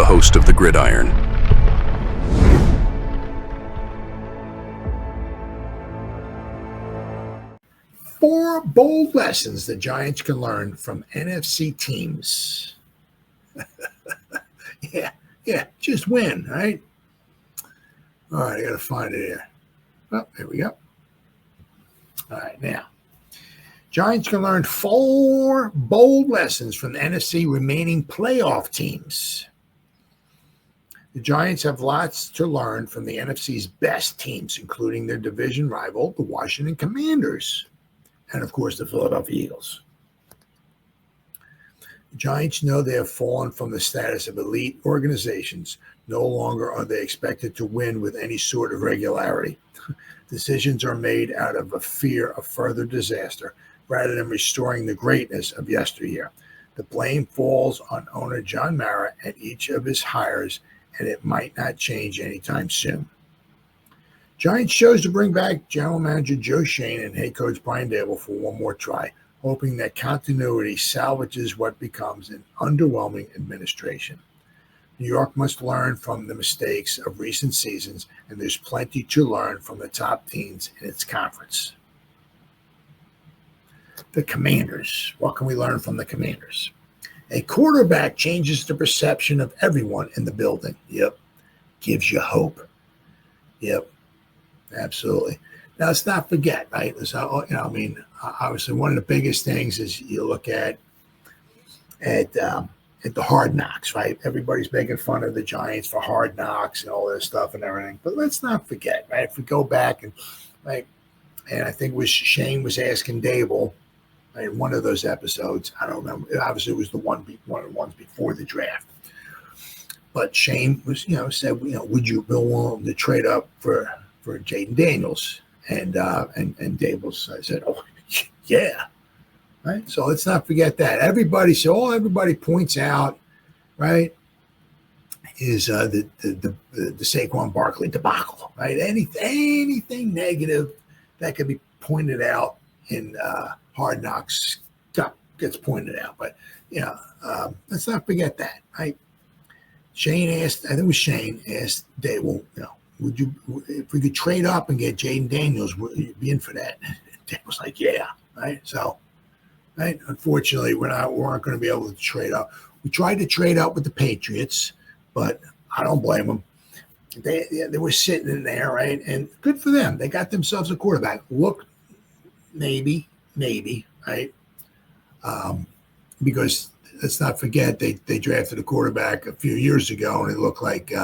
host of the Gridiron. Four bold lessons the Giants can learn from NFC teams. Yeah, just win, right? All right, I got to find it here. Oh, there we go. All right, now. Giants can learn four bold lessons from the NFC remaining playoff teams. The Giants have lots to learn from the NFC's best teams, including their division rival, the Washington Commanders, and, of course, the Philadelphia Eagles. The Giants know they have fallen from the status of elite organizations. No longer are they expected to win with any sort of regularity. Decisions are made out of a fear of further disaster rather than restoring the greatness of yesteryear. The blame falls on owner John Mara and each of his hires, and it might not change anytime soon. Giants chose to bring back general manager Joe Schoen and head coach Brian Daboll for one more try, hoping that continuity salvages what becomes an underwhelming administration. New York must learn from the mistakes of recent seasons, and there's plenty to learn from the top teams in its conference. The Commanders. What can we learn from the Commanders? A quarterback changes the perception of everyone in the building. Yep. Gives you hope. Yep. Absolutely. Now, let's not forget, right? Obviously, one of the biggest things is you look at the Hard Knocks, right? Everybody's making fun of the Giants for Hard Knocks and all this stuff and everything. But let's not forget, right? If we go back and I think it was Shane was asking Daboll in one of those episodes. I don't remember. Obviously, it was one of the ones before the draft. But Shane was, said, would you be willing to trade up for Jaden Daniels? And Daboll said, oh, yeah. Right. So let's not forget that. Everybody points out, right, is the Saquon Barkley debacle, right? Anything negative that could be pointed out in Hard Knocks gets pointed out. But let's not forget that, right? Shane asked Daboll, would you, if we could trade up and get Jaden Daniels, would you be in for that? Daboll's like, yeah, right. So, right. Unfortunately, we weren't going to be able to trade up. We tried to trade up with the Patriots, but I don't blame them. They were sitting in there, right? And good for them. They got themselves a quarterback. Look, maybe, right? Because let's not forget they drafted a quarterback a few years ago, and it looked like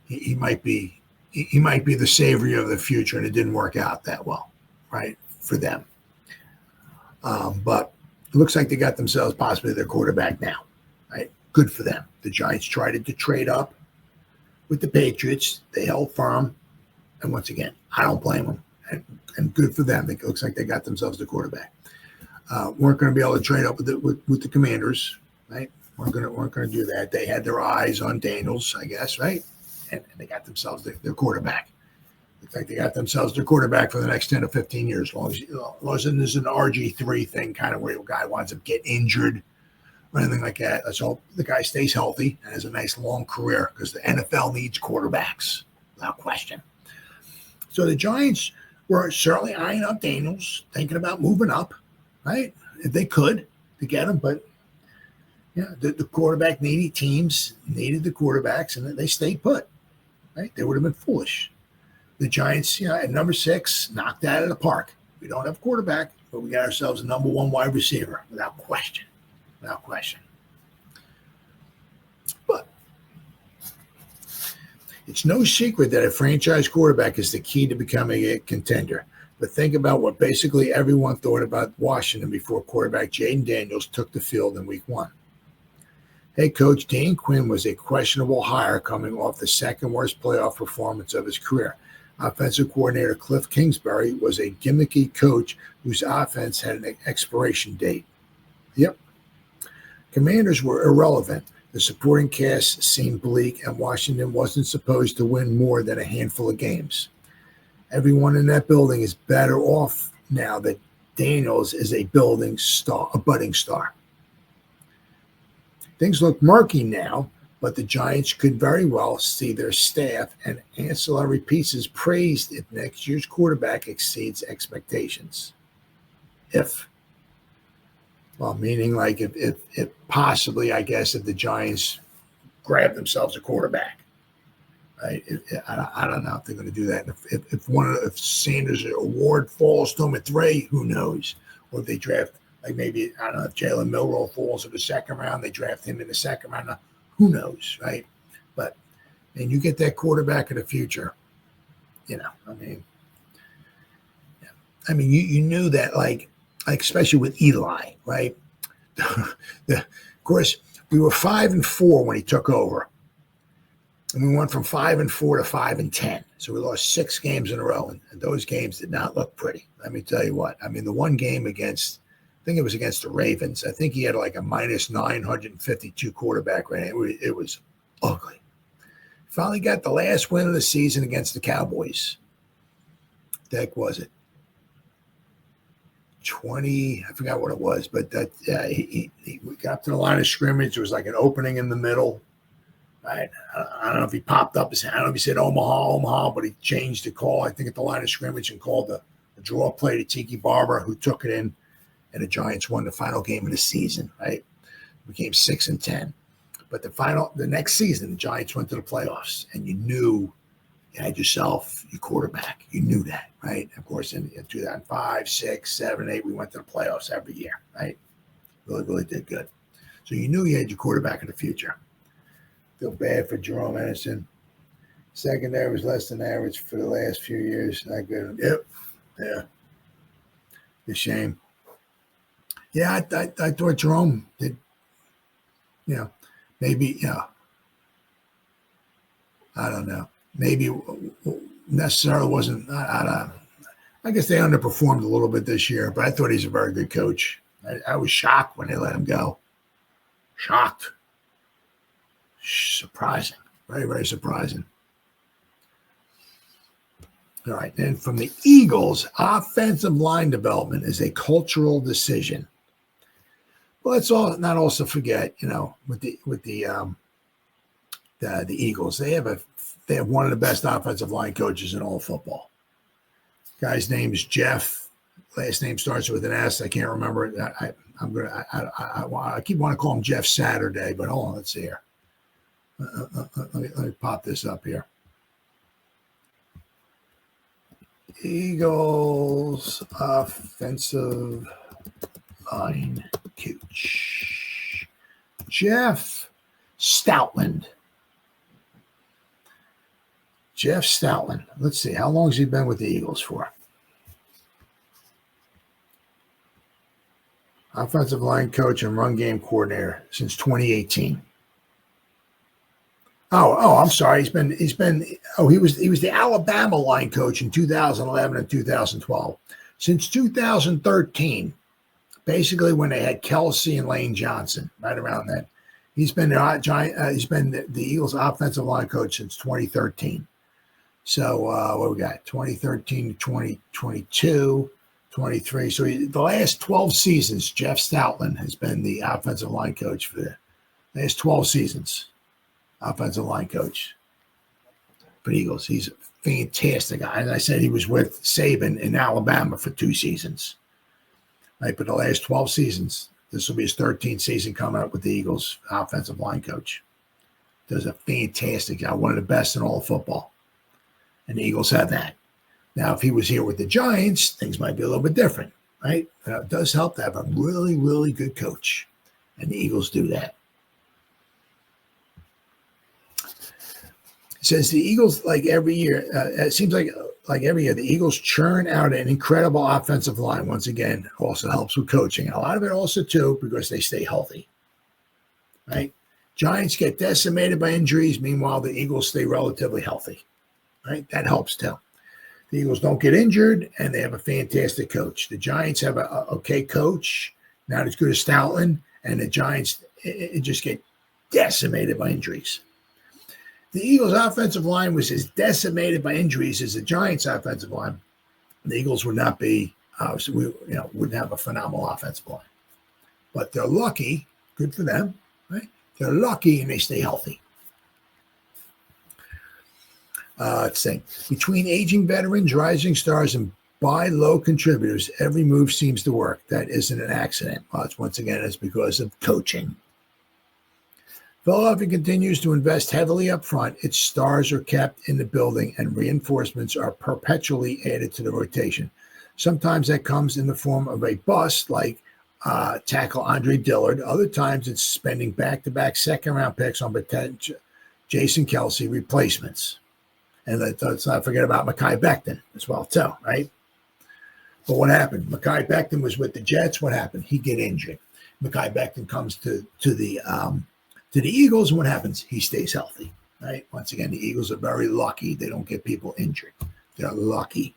he might be the savior of the future, and it didn't work out that well, right, for them. But it looks like they got themselves possibly their quarterback now, right? Good for them. The Giants tried to trade up with the Patriots. They held firm. And once again, I don't blame them. And good for them. It looks like they got themselves the quarterback. Weren't going to be able to trade up with the Commanders, right? Weren't going to do that. They had their eyes on Daniels, I guess, right? And they got themselves their quarterback. Looks like they got themselves their quarterback for the next 10 to 15 years, as long as there's an RG3 thing kind of where the guy winds up getting injured or anything like that. Let's hope the guy stays healthy and has a nice long career, because the NFL needs quarterbacks, without question. So the Giants were certainly eyeing up Daniels, thinking about moving up, right? If they could to get him. But the quarterback needy teams needed the quarterbacks, and they stayed put, right? They would have been foolish. The Giants, at number 6, knocked out of the park. We don't have a quarterback, but we got ourselves a number 1 wide receiver, without question. But it's no secret that a franchise quarterback is the key to becoming a contender. But think about what basically everyone thought about Washington before quarterback Jaden Daniels took the field in week 1. Head coach Dan Quinn was a questionable hire coming off the second worst playoff performance of his career. Offensive coordinator Cliff Kingsbury was a gimmicky coach whose offense had an expiration date. Yep. Commanders were irrelevant. The supporting cast seemed bleak, and Washington wasn't supposed to win more than a handful of games. Everyone in that building is better off now that Daniels is a budding star. Things look murky now, but the Giants could very well see their staff and ancillary pieces praised if next year's quarterback exceeds expectations. Meaning like if possibly, I guess, if the Giants grab themselves a quarterback, right? I don't know if they're going to do that. If Sanders' award falls to him at 3, who knows? Or if they draft, like maybe, I don't know, if Jalen Milroe falls in the second round, they draft him in the second round. Who knows, right? But, and you get that quarterback of the future, you knew that, like especially with Eli, right? Of course, we were 5-4 when he took over. And we went from 5-4 to 5-10. So we lost 6 games in a row. And those games did not look pretty. Let me tell you what. The one game against, I think it was against the Ravens. I think he had like a minus 952 quarterback rating. It was ugly. Finally got the last win of the season against the Cowboys. The heck was it? 20, I forgot what it was, but that he got to the line of scrimmage. There was like an opening in the middle. Right. I don't know if he popped up his hand. I don't know if he said Omaha, but he changed the call, I think, at the line of scrimmage and called the draw play to Tiki Barber, who took it in, and the Giants won the final game of the season, right? Became 6-10. But the next season, the Giants went to the playoffs, and you knew you had yourself your quarterback. You knew that, right? Of course, in 2005, 6, 7, 8, we went to the playoffs every year, right? Really, really did good. So you knew you had your quarterback in the future. Feel bad for Jerome Anderson. Secondary was less than average for the last few years. Not good. Yep. Yeah. It's a shame. Yeah, I thought Jerome did, maybe, I don't know. Maybe necessarily wasn't, I don't know. I guess they underperformed a little bit this year, but I thought he's a very good coach. I was shocked when they let him go. Shocked. Surprising. Very, very surprising. All right. Then from the Eagles, offensive line development is a cultural decision. Well, let's not also forget, with the Eagles, they have one of the best offensive line coaches in all of football. Guy's name is Jeff. Last name starts with an S. I can't remember it. I keep wanting to call him Jeff Saturday, but hold on, let's see here. Let me pop this up here. Eagles offensive line coach, Jeff Stoutland. Jeff Stoutland. Let's see. How long has he been with the Eagles for? Offensive line coach and run game coordinator since 2018. Oh, I'm sorry. He was the Alabama line coach in 2011 and 2012. Since 2013, basically when they had Kelsey and Lane Johnson, right around then, he's been the Eagles offensive line coach since 2013. So what we got? 2013 to 2022, 23. So the last 12 seasons, Jeff Stoutland has been the offensive line coach for the last 12 seasons. Offensive line coach for the Eagles. He's a fantastic guy. As I said, he was with Saban in Alabama for 2 seasons. Right, but the last 12 seasons, this will be his 13th season coming up with the Eagles offensive line coach. Does a fantastic job, one of the best in all of football. And the Eagles have that. Now, if he was here with the Giants, things might be a little bit different, right? But it does help to have a really, really good coach. And the Eagles do that. It says the Eagles, like every year, it seems like every year, the Eagles churn out an incredible offensive line. Once again, also helps with coaching. And a lot of it also, too, because they stay healthy, right? Giants get decimated by injuries. Meanwhile, the Eagles stay relatively healthy, right? That helps, too. The Eagles don't get injured, and they have a fantastic coach. The Giants have a okay coach, not as good as Stoutland, and the Giants it just get decimated by injuries. The Eagles' offensive line was as decimated by injuries as the Giants' offensive line. The Eagles would not be, wouldn't have a phenomenal offensive line. But they're lucky, good for them, right? They're lucky and they stay healthy. Let's see. Between aging veterans, rising stars, and buy low contributors, every move seems to work. That isn't an accident. Well, it's because of coaching. Philadelphia continues to invest heavily up front. Its stars are kept in the building, and reinforcements are perpetually added to the rotation. Sometimes that comes in the form of a bust, like tackle Andre Dillard. Other times it's spending back-to-back second-round picks on potential Jason Kelsey replacements. And let's not forget about Mekhi Becton as well, too, right? But what happened? Mekhi Becton was with the Jets. What happened? He get injured. Mekhi Becton comes to the Eagles, and what happens? He stays healthy, right? Once again, the Eagles are very lucky. They don't get people injured. They're lucky.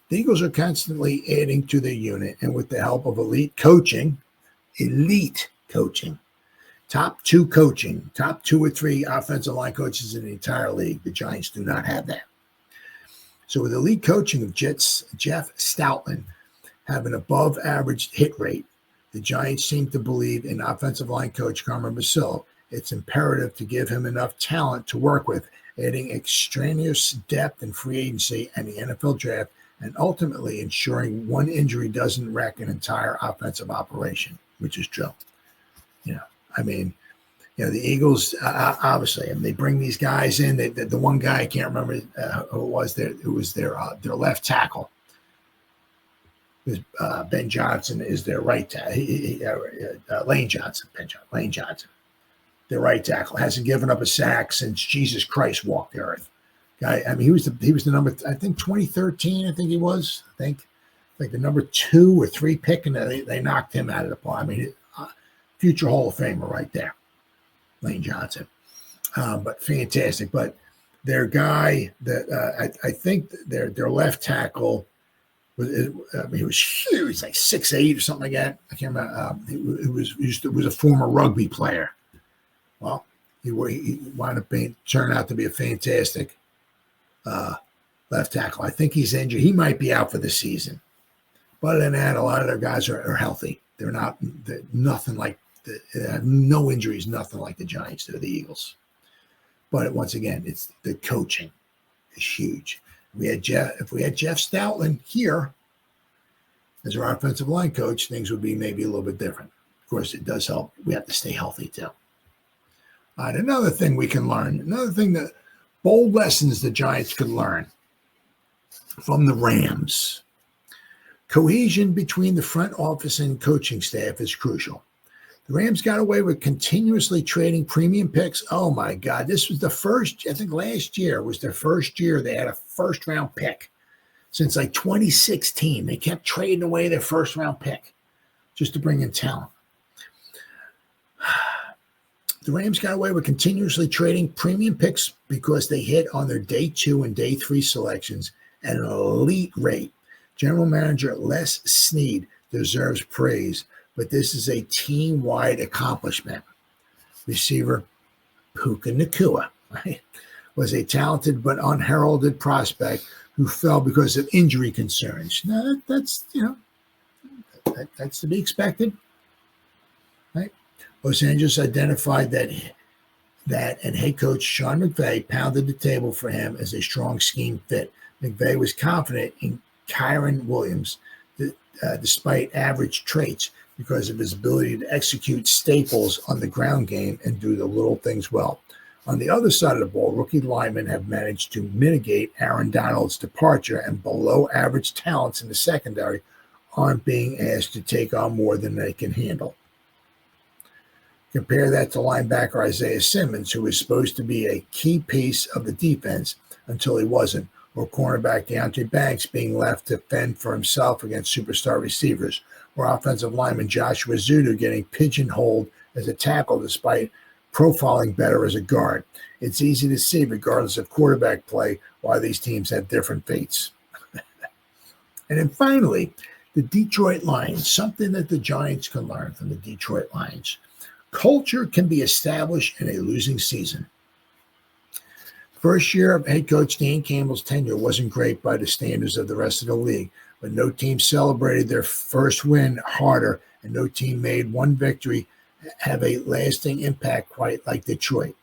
The Eagles are constantly adding to their unit, and with the help of elite coaching, top two or three offensive line coaches in the entire league. The Giants do not have that. So with elite coaching of Jeff Stoutland have an above average hit rate, the Giants seem to believe in offensive line coach Carmen Basillo. It's imperative to give him enough talent to work with, adding extraneous depth in free agency and the NFL draft, and ultimately ensuring one injury doesn't wreck an entire offensive operation, which is true. The Eagles, obviously, and they bring these guys in. The one guy, I can't remember who it was, their left tackle. Ben Johnson is their right tackle. Lane Johnson, their right tackle, hasn't given up a sack since Jesus Christ walked the earth. Guy, he was the number, I think 2013, I think he was. I think like the number 2 or 3 pick, and they knocked him out of the park. Future Hall of Famer right there, Lane Johnson. But fantastic. But their guy, I think their left tackle, he was huge, like 6'8" or something like that. I can't remember. He was a former rugby player. Well, he wound up turned out to be a fantastic left tackle. I think he's injured. He might be out for the season. But other than that, a lot of their guys are healthy. They're nothing like they have no injuries, nothing like the Giants do, the Eagles. But once again, it's the coaching is huge. If we had Jeff Stoutland here as our offensive line coach, things would be maybe a little bit different. Of course, it does help. We have to stay healthy too. All right, another thing we can learn, that bold lessons the Giants could learn from the Rams. Cohesion between the front office and coaching staff is crucial. The Rams got away with continuously trading premium picks. Oh, my God. This was the first, I think last year was their first year they had a first-round pick. Since like 2016, they kept trading away their first-round pick just to bring in talent. The Rams got away with continuously trading premium picks because they hit on their day 2 and day 3 selections at an elite rate. General Manager Les Snead deserves praise, but this is a team-wide accomplishment. Receiver Puka Nacua, right, was a talented but unheralded prospect who fell because of injury concerns. Now, that's to be expected, right? Los Angeles identified that and head coach Sean McVay pounded the table for him as a strong scheme fit. McVay was confident in Kyron Williams, despite average traits, because of his ability to execute staples on the ground game and do the little things well. On the other side of the ball, rookie linemen have managed to mitigate Aaron Donald's departure, and below-average talents in the secondary aren't being asked to take on more than they can handle. Compare that to linebacker Isaiah Simmons, who was supposed to be a key piece of the defense until he wasn't, or cornerback Deontre Banks being left to fend for himself against superstar receivers, or offensive lineman Joshua Zudu getting pigeonholed as a tackle despite profiling better as a guard. It's easy to see, regardless of quarterback play, why these teams have different fates. And then finally, the Detroit Lions, something that the Giants can learn from the Detroit Lions. Culture can be established in a losing season. First year of head coach Dan Campbell's tenure wasn't great by the standards of the rest of the league, but no team celebrated their first win harder, and no team made one victory have a lasting impact quite like Detroit.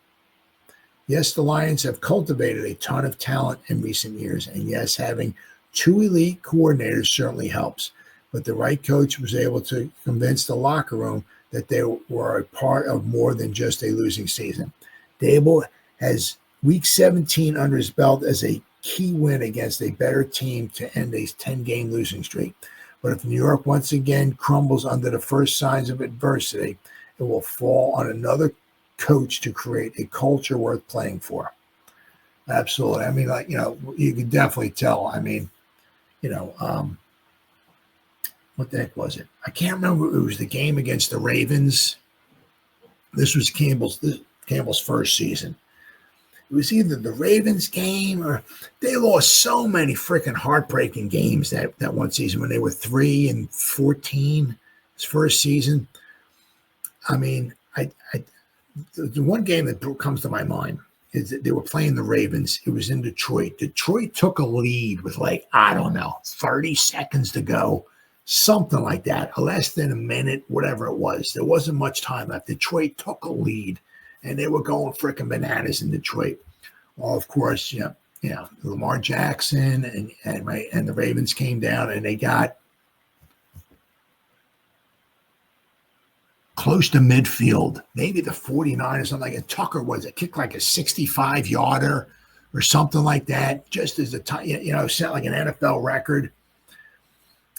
Yes, the Lions have cultivated a ton of talent in recent years, and yes, having two elite coordinators certainly helps. But the right coach was able to convince the locker room that they were a part of more than just a losing season. Daboll has Week 17 under his belt as a key win against a better team to end a 10-game losing streak. But if New York once again crumbles under the first signs of adversity, it will fall on another coach to create a culture worth playing for. Absolutely. I mean, like, you can definitely tell. I mean, what the heck was it? I can't remember. It was the game against the Ravens. This was Campbell's first season. It was either the Ravens game or they lost so many freaking heartbreaking games that one season when they were 3-14. His first season. I mean, the one game that comes to my mind is that they were playing the Ravens. It was in Detroit. Detroit took a lead with 30 seconds to go, something like that, less than a minute, whatever it was. There wasn't much time left. Detroit took a lead, and they were going freaking bananas in Detroit. Well, of course, Lamar Jackson and the Ravens came down, and they got close to midfield, maybe the 49 or something like that. Tucker kicked like a 65-yarder or something like that, just as set like an NFL record,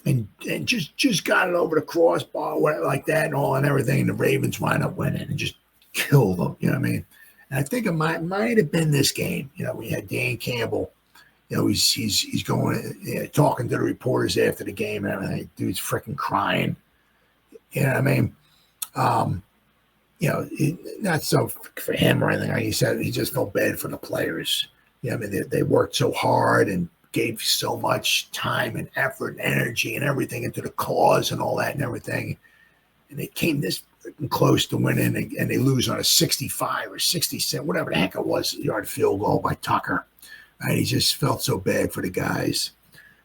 and just got it over the crossbar, whatever, like that, and everything. And the Ravens wind up winning and just killed them. You know what I mean? And I think it might have been this game. We had Dan Campbell. He's going talking to the reporters after the game and everything. Dude's freaking crying. You know what I mean? Not so for him or anything. Like he said, he just felt bad for the players. I mean, they worked so hard and gave so much time and effort and energy and everything into the cause and all that and everything. And they came this close to winning, and they lose on a 65 or 67, whatever the heck it was, yard field goal by Tucker. And he just felt so bad for the guys.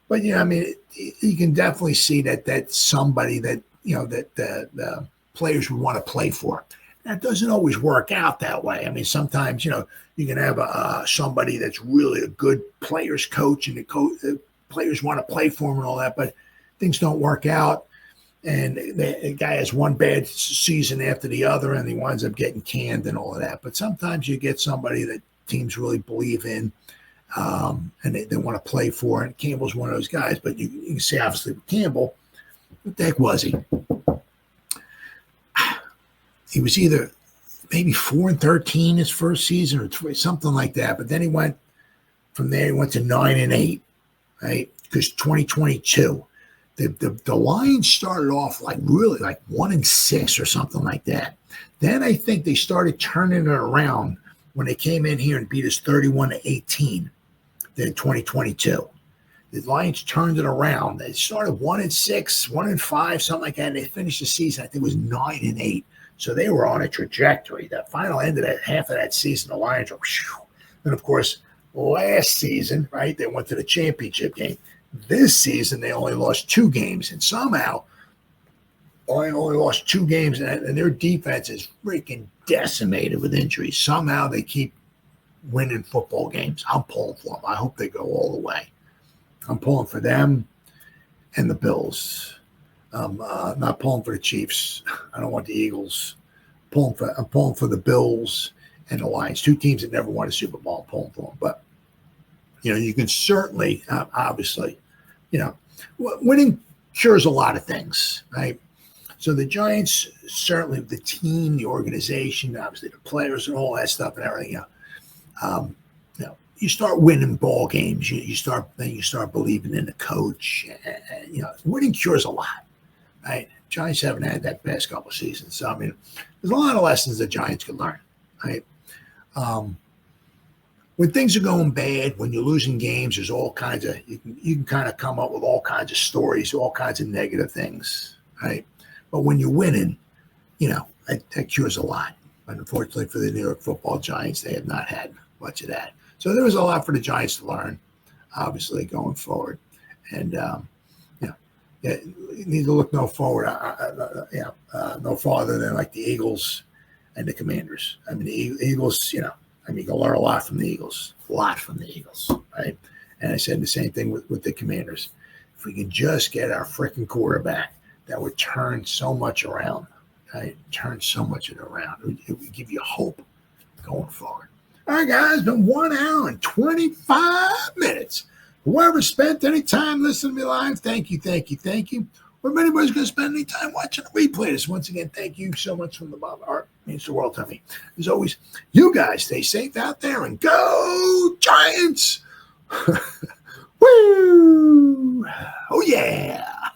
But, I mean, you can definitely see that that's somebody that, that the players would want to play for. That doesn't always work out that way. I mean, sometimes, you can have somebody that's really a good players coach, and the players want to play for him and all that, but things don't work out. And the guy has one bad season after the other, and he winds up getting canned and all of that. But sometimes you get somebody that teams really believe in, and they want to play for. And Campbell's one of those guys. But you can see, obviously, with Campbell, what the heck was he? He was either maybe 4-13 his first season or something like that. But then he went from there. He went to 9-8, right? Because 2022. The Lions started off really 1-6 or something like that. Then I think they started turning it around when they came in here and beat us 31-18 in 2022. The Lions turned it around. They started 1-6, 1-5, something like that. And they finished the season, I think it was 9-8. So they were on a trajectory. The final end of that half of that season, the Lions were, whew. And of course, last season, right, they went to the championship game. This season, they only lost 2 games, and somehow only lost 2 games, and their defense is freaking decimated with injuries. Somehow they keep winning football games. I'm pulling for them. I hope they go all the way. I'm pulling for them and the Bills. I'm not pulling for the Chiefs. I don't want the Eagles. I'm pulling for the Bills and the Lions, 2 teams that never won a Super Bowl. I'm pulling for them, but you can certainly, obviously, winning cures a lot of things, right? So the Giants, certainly the team, the organization, obviously the players and all that stuff and everything, you start winning ball games. You start believing in the coach. And, winning cures a lot, right? Giants haven't had that past couple of seasons. So, I mean, there's a lot of lessons the Giants can learn, right? When things are going bad, when you're losing games, there's all kinds of, you can kind of come up with all kinds of stories, all kinds of negative things, right? But when you're winning, that cures a lot. But unfortunately for the New York Football Giants, they have not had much of that. So there was a lot for the Giants to learn, obviously, going forward. And, you need to look no forward, no farther than like the Eagles and the Commanders. I mean, the Eagles, I mean, you'll learn a lot from the Eagles. A lot from the Eagles, right? And I said the same thing with the Commanders. If we could just get our freaking quarterback, that would turn so much around, right? Turn so much around. It would give you hope going forward. All right, guys, been 1 hour and 25 minutes. Whoever spent any time listening to me live, thank you, thank you, thank you. Or if anybody's going to spend any time watching the replay this, once again, thank you so much from the bottom of my heart. It means the world to me. As always, you guys stay safe out there and go Giants! Woo! Oh, yeah!